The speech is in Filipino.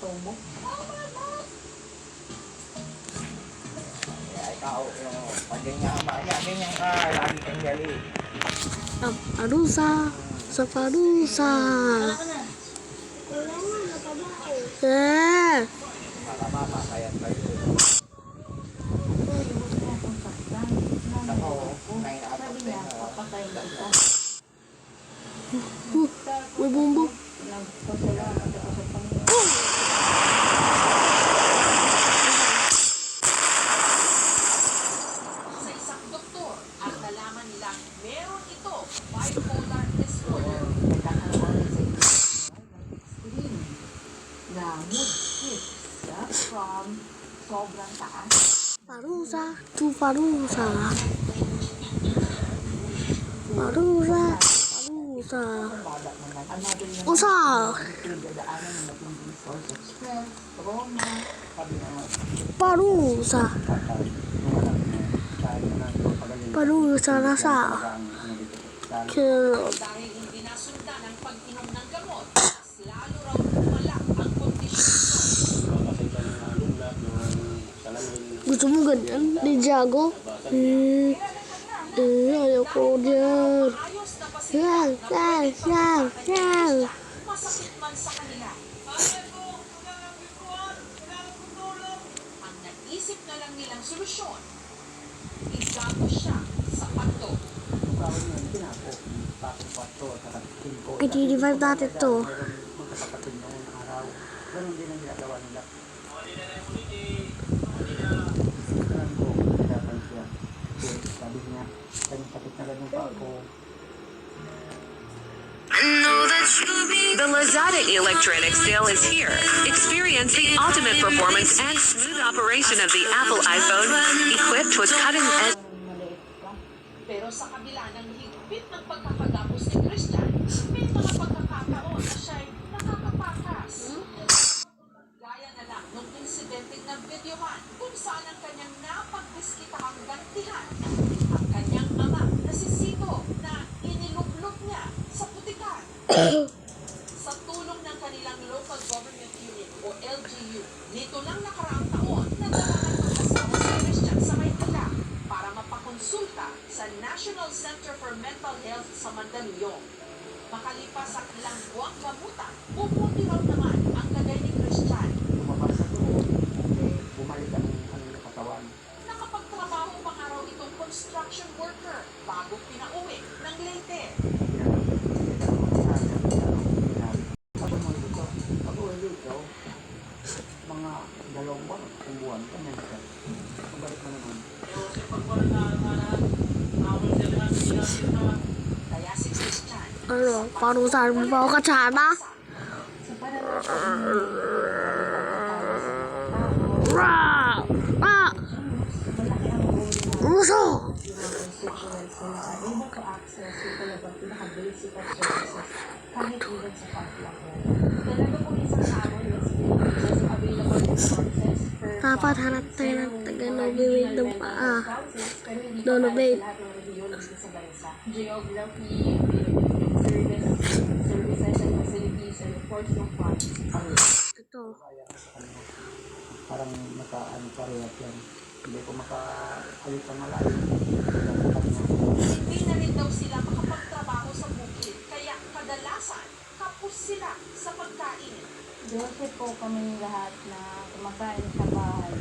tubo. Ikaw, pag ganyan ka, lagi kang gali. Parusa sa parusa. Mama, kaya kayo. Ako, Sabi niya, papatay na ito. May bumbo. Nagpasalamat ako sa Panginoon. Sa isang doktor at nalaman nilang meron ito bipolar disorder. Nagkakaroon sa extreme na mood shift from sobrang taas. Parusa to parusa. Parusa. Parusa. Usa. Parusa. Parusa nasa. Kilo. Dahil hindi nasundan ang pag-inom ng gamot, mas lalo raw lumala ang kondisyon nito. Gusto mo ganyan? Ni Jago? Ayoko dyan. Ayos na Yan, yan, yan, yan. masakit man sa kanila. Ang naisip na lang nilang solusyon, igago siya sa pato. I-divide natin to. magkakapatid noong araw. Ganun din ang ginagawa nila. Ganun ko, hirapan siya. Sabi niya, ganun sakit na ganun pa ako. The Lazada Electronics sale is here. Experience the ultimate performance and smooth operation of the Apple iPhone, equipped with cutting-edge. Maliit pa. Pero sa kabila ng higpit ng pagkakagapos ni Christian, may mga pagkakataon na siya'y nakakapakas. Gaya na lang nung insidente ng videohan kung saan ang kanyang napagdiskitahang gantihan ang kanyang ama na si Sito na inilublog niya sa putikan. Sa tulong ng kanilang local government unit o LGU, nito lang nakaraang taon nagdala ng mag-asawa si Christian sa Maynila para mapakonsulta sa National Center for Mental Health sa Mandaluyong. Makalipas ang ilang buwang gamutan, bumuti raw naman ang kagay ni Christian. Lumabas sa loob, bumalik ang kanilang katawan. Nakapagtrabaho pa nga raw itong construction worker bago pinauwi ng Leyte. Mga 2 buwan, kung buwan, kanya siya. Pabalik na naman. Kaya si Christian, Ano? Parusa mo ba ako katsana? Sa pananaw Rah! Ah! malaki ang role na Uso! constituents na are able to access yung talagang pinaka-basic of services kahit even sa pag-lako. Talaga po isang araw na services available resources per Dapat hanap tayo ng taga-navigate ng paa. Navigate. Geography, services and facilities, and of course yung funds. Ito. Parang naka-ano parehas yan. Hindi ko maka-alit ang malayo. hindi na rin daw sila makapagtrabaho sa bukid, kaya kadalasan kapos sila sa pagkain. Diyosit po kami lahat na kumakain sa bahay.